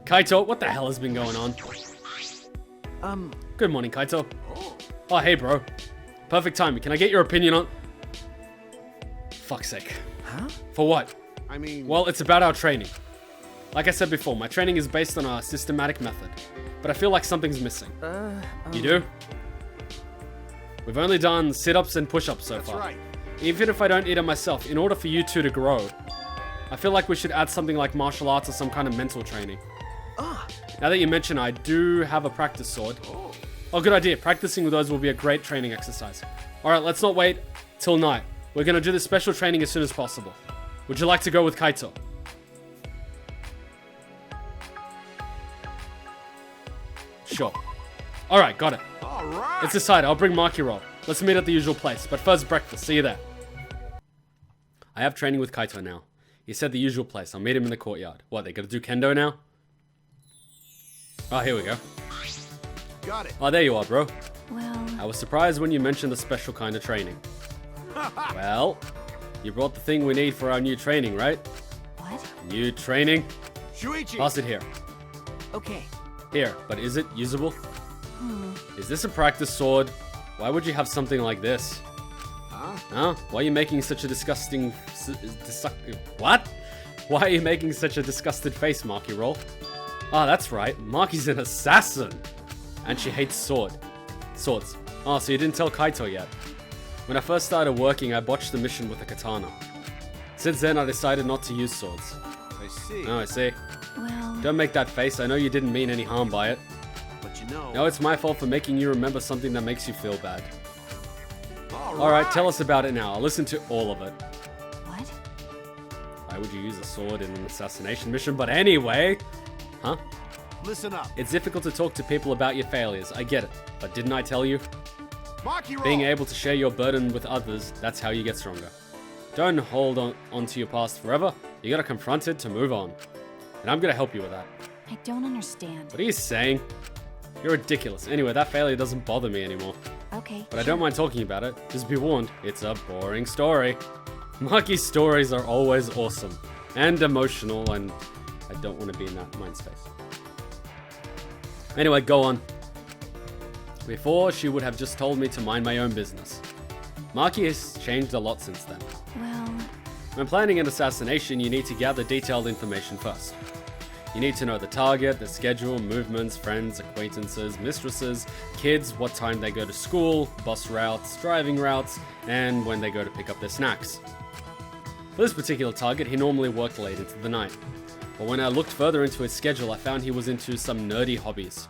Kaito, what the hell has been going on? Good morning, Kaito. Oh, hey, bro. Perfect timing. Can I get your opinion on... Fuck's sake. Huh? For what? I mean... Well, it's about our training. Like I said before, my training is based on a systematic method. But I feel like something's missing. You do? We've only done sit-ups and push-ups so far. Right. Even if I don't eat it myself, in order for you two to grow, I feel like we should add something like martial arts or some kind of mental training. Now that you mention, I do have a practice sword. Oh, good idea. Practicing with those will be a great training exercise. Alright, let's not wait till night. We're gonna do this special training as soon as possible. Would you like to go with Kaito? Sure. Alright, got it. Alright. It's decided. I'll bring Maki roll. Let's meet at the usual place. But first, breakfast. See you there. I have training with Kaito now. He said the usual place. I'll meet him in the courtyard. What, they gotta do kendo now? Oh, here we go. Got it. Oh, there you are, bro. Well... I was surprised when you mentioned the special kind of training. Well, you brought the thing we need for our new training, right? What? New training? Shuichi. Pass it here. Okay. Here, but is it usable? Is this a practice sword? Why would you have something like this? Huh? Why are you making such a disgusting... What? Why are you making such a disgusted face, Maki roll? Ah, that's right. Maki's an assassin. And she hates swords. Oh, so you didn't tell Kaito yet. When I first started working, I botched the mission with a katana. Since then, I decided not to use swords. I see. Oh, I see. Well... Don't make that face. I know you didn't mean any harm by it. But you know... No, it's my fault for making you remember something that makes you feel bad. Alright. Alright, tell us about it now. I'll listen to all of it. What? Why would you use a sword in an assassination mission? But anyway... Huh? Listen up. It's difficult to talk to people about your failures. I get it. But didn't I tell you? Maki roll. Being able to share your burden with others, that's how you get stronger. Don't hold on to your past forever. You gotta confront it to move on. And I'm gonna help you with that. I don't understand. What are you saying? You're ridiculous. Anyway, that failure doesn't bother me anymore. Okay. But I don't mind talking about it. Just be warned, it's a boring story. Maki's stories are always awesome. And emotional, and I don't want to be in that mind space. Anyway, go on. Before, she would have just told me to mind my own business. Maki has changed a lot since then. Well... When planning an assassination, you need to gather detailed information first. You need to know the target, the schedule, movements, friends, acquaintances, mistresses, kids, what time they go to school, bus routes, driving routes, and when they go to pick up their snacks. For this particular target, he normally worked late into the night. But when I looked further into his schedule, I found he was into some nerdy hobbies.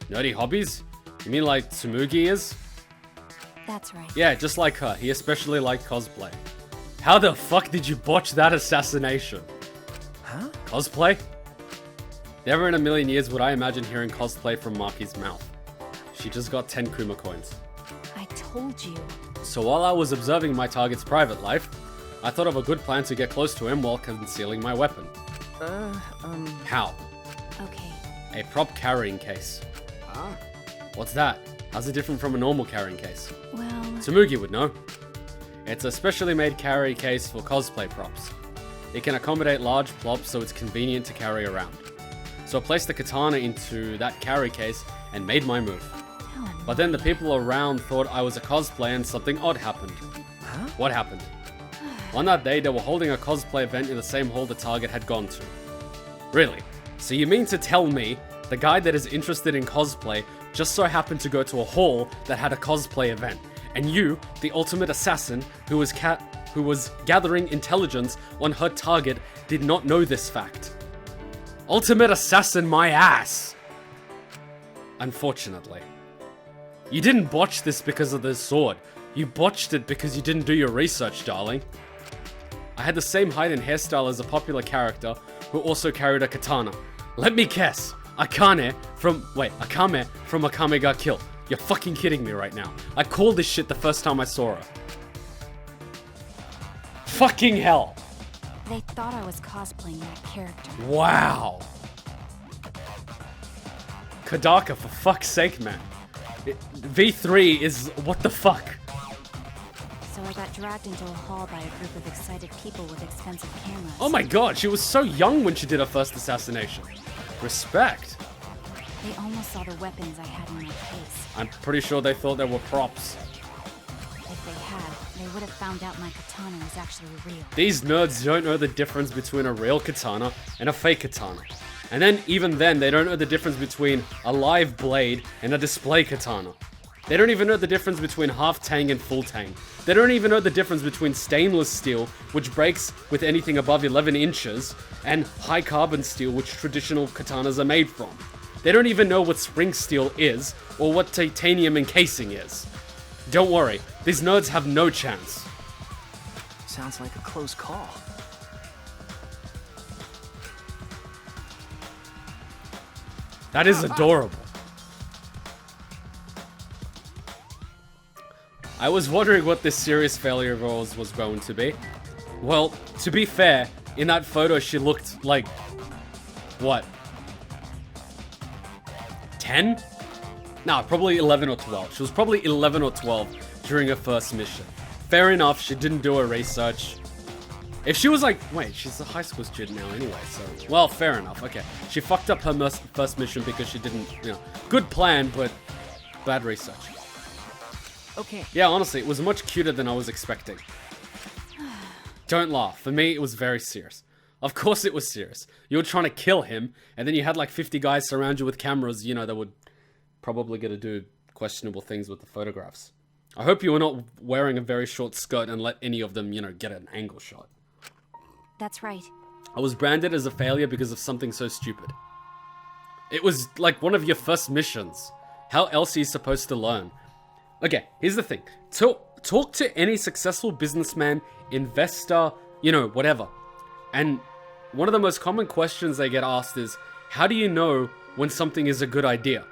Nerdy hobbies? You mean like Tsumugi is? That's right. Yeah, just like her. He especially liked cosplay. How the fuck did you botch that assassination? Huh? Cosplay? Never in a million years would I imagine hearing cosplay from Maki's mouth. She just got 10 Kuma coins. I told you. So while I was observing my target's private life, I thought of a good plan to get close to him while concealing my weapon. How? Okay. A prop carrying case. Huh? What's that? How's it different from a normal carrying case? Well... Tsumugi would know. It's a specially made carry case for cosplay props. It can accommodate large plops so it's convenient to carry around. So I placed the katana into that carry case and made my move. But then the people around thought I was a cosplay and something odd happened. Huh? What happened? On that day, they were holding a cosplay event in the same hall the target had gone to. Really? So you mean to tell me the guy that is interested in cosplay just so happened to go to a hall that had a cosplay event, and you, the ultimate assassin who was gathering intelligence on her target, did not know this fact? Ultimate assassin my ass! Unfortunately. You didn't botch this because of the sword. You botched it because you didn't do your research, darling. I had the same height and hairstyle as a popular character who also carried a katana. Let me guess. Akame from Akame got killed. You're fucking kidding me right now. I called this shit the first time I saw her. Fucking hell. They thought I was cosplaying that character. Wow. Kadaka, for fuck's sake, man. V3 is... what the fuck? so I got dragged into a hall by a group of excited people with expensive cameras. Oh my god, she was so young when she did her first assassination. Respect. They almost saw the weapons I had in my case. I'm pretty sure they thought they were props. If they had, they would have found out my katana was actually real. These nerds don't know the difference between a real katana and a fake katana. And then, even then, they don't know the difference between a live blade and a display katana. They don't even know the difference between half tang and full tang. They don't even know the difference between stainless steel, which breaks with anything above 11 inches, and high carbon steel, which traditional katanas are made from. They don't even know what spring steel is, or what titanium encasing is. Don't worry, these nerds have no chance. Sounds like a close call. That is adorable. I was wondering what this serious failure of ours was going to be. Well, to be fair, in that photo she looked like... what? 10? Nah, probably 11 or 12. She was probably 11 or 12 during her first mission. Fair enough, she didn't do her research. If she was like... wait, she's a high school student now anyway, so... well, fair enough, okay. She fucked up her first mission because she didn't, you know... good plan, but bad research. Okay. Yeah, honestly, it was much cuter than I was expecting. Don't laugh. For me, it was very serious. Of course it was serious. You were trying to kill him, and then you had like 50 guys surround you with cameras, you know, that would probably get to do questionable things with the photographs. I hope you were not wearing a very short skirt and let any of them, you know, get an angle shot. That's right. I was branded as a failure because of something so stupid. It was like one of your first missions. How else are you supposed to learn? Okay, here's the thing. Talk to any successful businessman, investor, you know, whatever. And one of the most common questions they get asked is, how do you know when something is a good idea?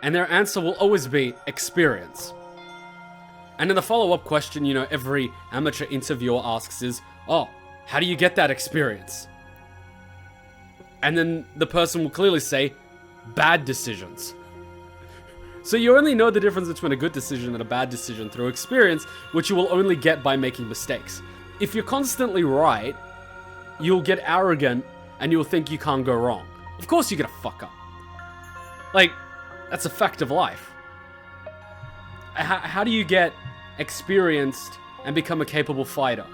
And their answer will always be experience. And then the follow-up question, you know, every amateur interviewer asks is, oh, how do you get that experience? And then the person will clearly say, bad decisions. So you only know the difference between a good decision and a bad decision through experience, which you will only get by making mistakes. If you're constantly right, you'll get arrogant and you'll think you can't go wrong. Of course you're gonna fuck up. Like, that's a fact of life. How do you get experienced and become a capable fighter?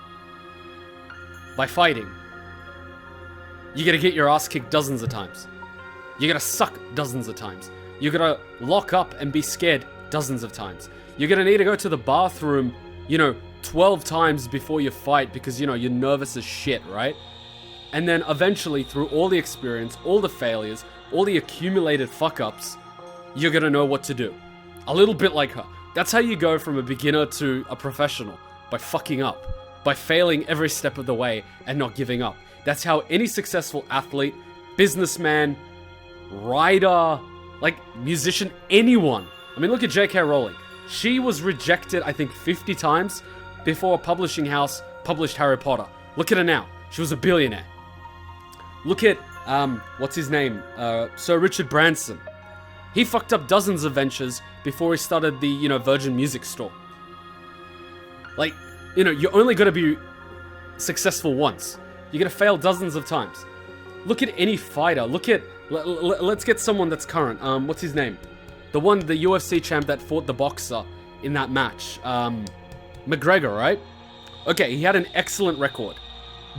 By fighting. You gotta get your ass kicked dozens of times. You gotta suck dozens of times. You're gonna lock up and be scared dozens of times. You're gonna need to go to the bathroom, you know, 12 times before you fight because, you know, you're nervous as shit, right? And then eventually, through all the experience, all the failures, all the accumulated fuck-ups, you're gonna know what to do. A little bit like her. That's how you go from a beginner to a professional. By fucking up. By failing every step of the way and not giving up. That's how any successful athlete, businessman, writer, like musician, anyone. I mean, look at J.K. Rowling. She was rejected, I think, 50 times before a publishing house published Harry Potter. Look at her now. She was a billionaire. Look at, what's his name? Sir Richard Branson. He fucked up dozens of ventures before he started the, you know, Virgin Music store. Like, you know, you're only gonna be successful once. You're gonna fail dozens of times. Look at any fighter. Look at, let's get someone that's current. What's his name? The UFC champ that fought the boxer in that match. McGregor, right? Okay, he had an excellent record.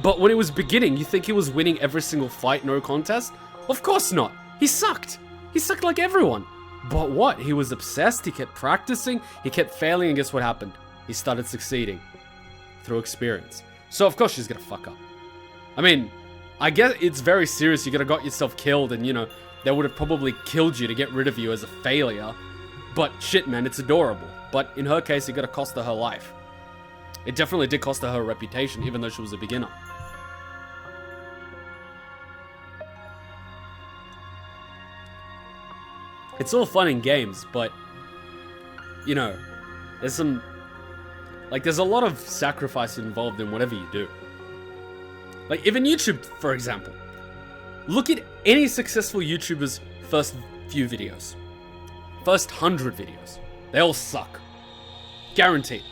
But when he was beginning, you think he was winning every single fight, no contest? Of course not. He sucked. He sucked like everyone. But what? He was obsessed, he kept practicing, he kept failing, and guess what happened? He started succeeding. Through experience. So of course she's gonna fuck up. I mean, I guess it's very serious. You could have got yourself killed and, you know, they would have probably killed you to get rid of you as a failure. But shit, man, it's adorable. But in her case, it could have cost her life. It definitely did cost her reputation, even though she was a beginner. It's all fun and games, but, you know, there's some, like, there's a lot of sacrifice involved in whatever you do. Like, even YouTube, for example. Look at any successful YouTuber's first few videos. First 100 videos. They all suck. Guaranteed.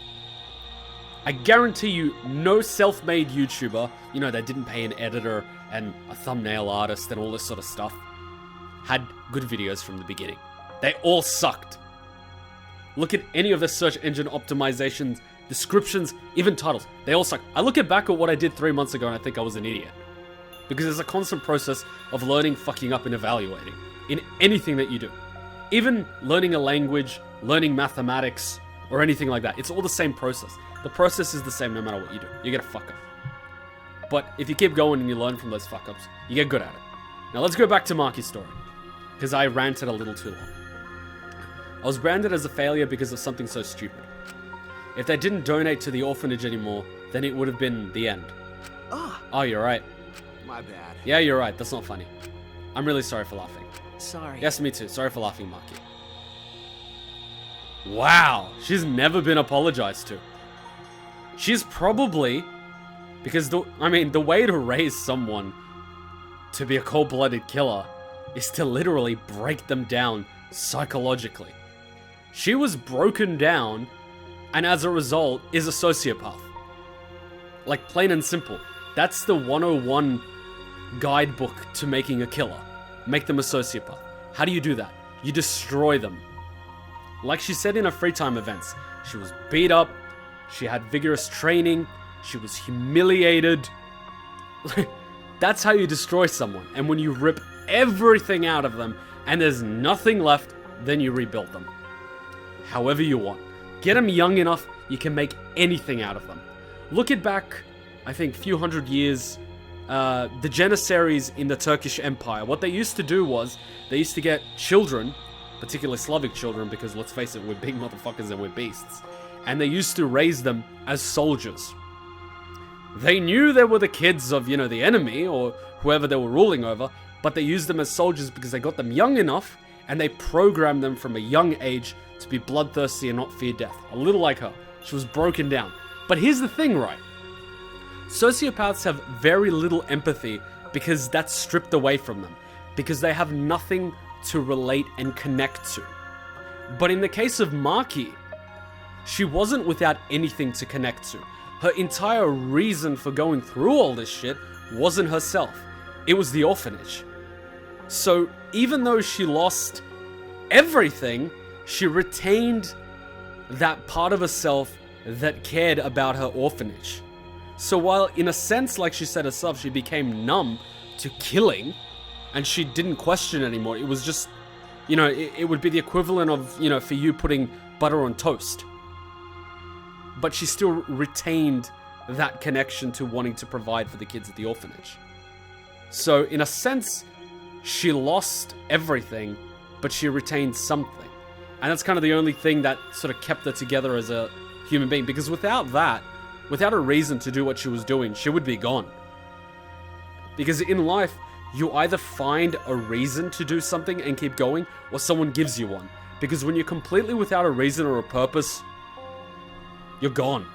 I guarantee you no self-made YouTuber, you know, that didn't pay an editor and a thumbnail artist and all this sort of stuff, had good videos from the beginning. They all sucked. Look at any of the search engine optimizations, descriptions, even titles. They all suck. I look back at what I did 3 months ago and I think I was an idiot. Because there's a constant process of learning, fucking up, and evaluating in anything that you do. Even learning a language, learning mathematics, or anything like that. It's all the same process. The process is the same no matter what you do. You get a fuck up. But if you keep going and you learn from those fuck ups, you get good at it. Now let's go back to Maki's story. Because I ranted a little too long. I was branded as a failure because of something so stupid. If they didn't donate to the orphanage anymore, then it would have been the end. Oh, you're right. My bad. Yeah, you're right. That's not funny. I'm really sorry for laughing. Sorry. Yes, me too. Sorry for laughing, Maki. Wow. She's never been apologized to. She's probably... Because, the way to raise someone to be a cold-blooded killer is to literally break them down psychologically. She was broken down, and as a result, is a sociopath. Like, plain and simple. That's the 101 guidebook to making a killer. Make them a sociopath. How do you do that? You destroy them. Like she said in her free time events, she was beat up, she had vigorous training, she was humiliated. That's how you destroy someone. And when you rip everything out of them and there's nothing left, then you rebuild them. However you want. Get them young enough, you can make anything out of them. Look at back, I think, a few hundred years, the Janissaries in the Turkish Empire. What they used to do was, they used to get children, particularly Slavic children, because let's face it, we're big motherfuckers and we're beasts. And they used to raise them as soldiers. They knew they were the kids of, the enemy, or whoever they were ruling over, but they used them as soldiers because they got them young enough, and they programmed them from a young age to be bloodthirsty and not fear death. A little like her. She was broken down. But here's the thing, right? Sociopaths have very little empathy because that's stripped away from them. Because they have nothing to relate and connect to. But in the case of Maki, she wasn't without anything to connect to. Her entire reason for going through all this shit wasn't herself. It was the orphanage. So even though she lost everything, she retained that part of herself that cared about her orphanage. So while in a sense, like she said herself, she became numb to killing, and she didn't question anymore. It was just, it would be the equivalent of, for you putting butter on toast. But she still retained that connection to wanting to provide for the kids at the orphanage. So in a sense, she lost everything, but she retained something. And that's kind of the only thing that sort of kept her together as a human being. Because without that, without a reason to do what she was doing, she would be gone. Because in life, you either find a reason to do something and keep going, or someone gives you one. Because when you're completely without a reason or a purpose, you're gone.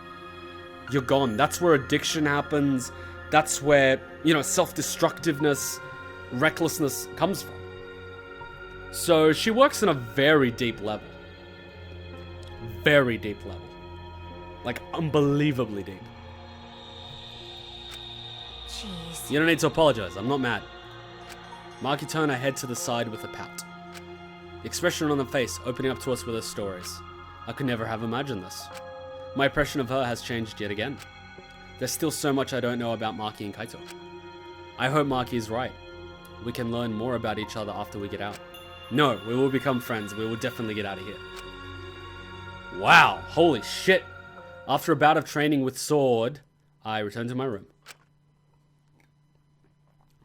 You're gone. That's where addiction happens. That's where, self-destructiveness, recklessness comes from. So she works on a very deep level. Very deep level. Like, unbelievably deep. Jeez. You don't need to apologize. I'm not mad. Maki turned her head to the side with a pout. The expression on her face opening up to us with her stories. I could never have imagined this. My impression of her has changed yet again. There's still so much I don't know about Maki and Kaito. I hope Maki is right. We can learn more about each other after we get out. No, we will become friends. We will definitely get out of here. Wow, holy shit. After a bout of training with Sword, I returned to my room.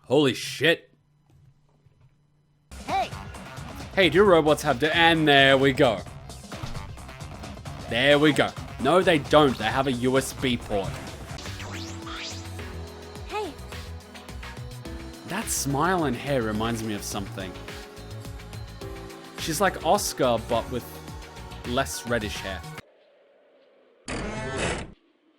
Holy shit. Hey, do robots have to... And there we go. There we go. No, they don't. They have a USB port. Hey. That smile and hair reminds me of something. She's like Oscar, but with less reddish hair.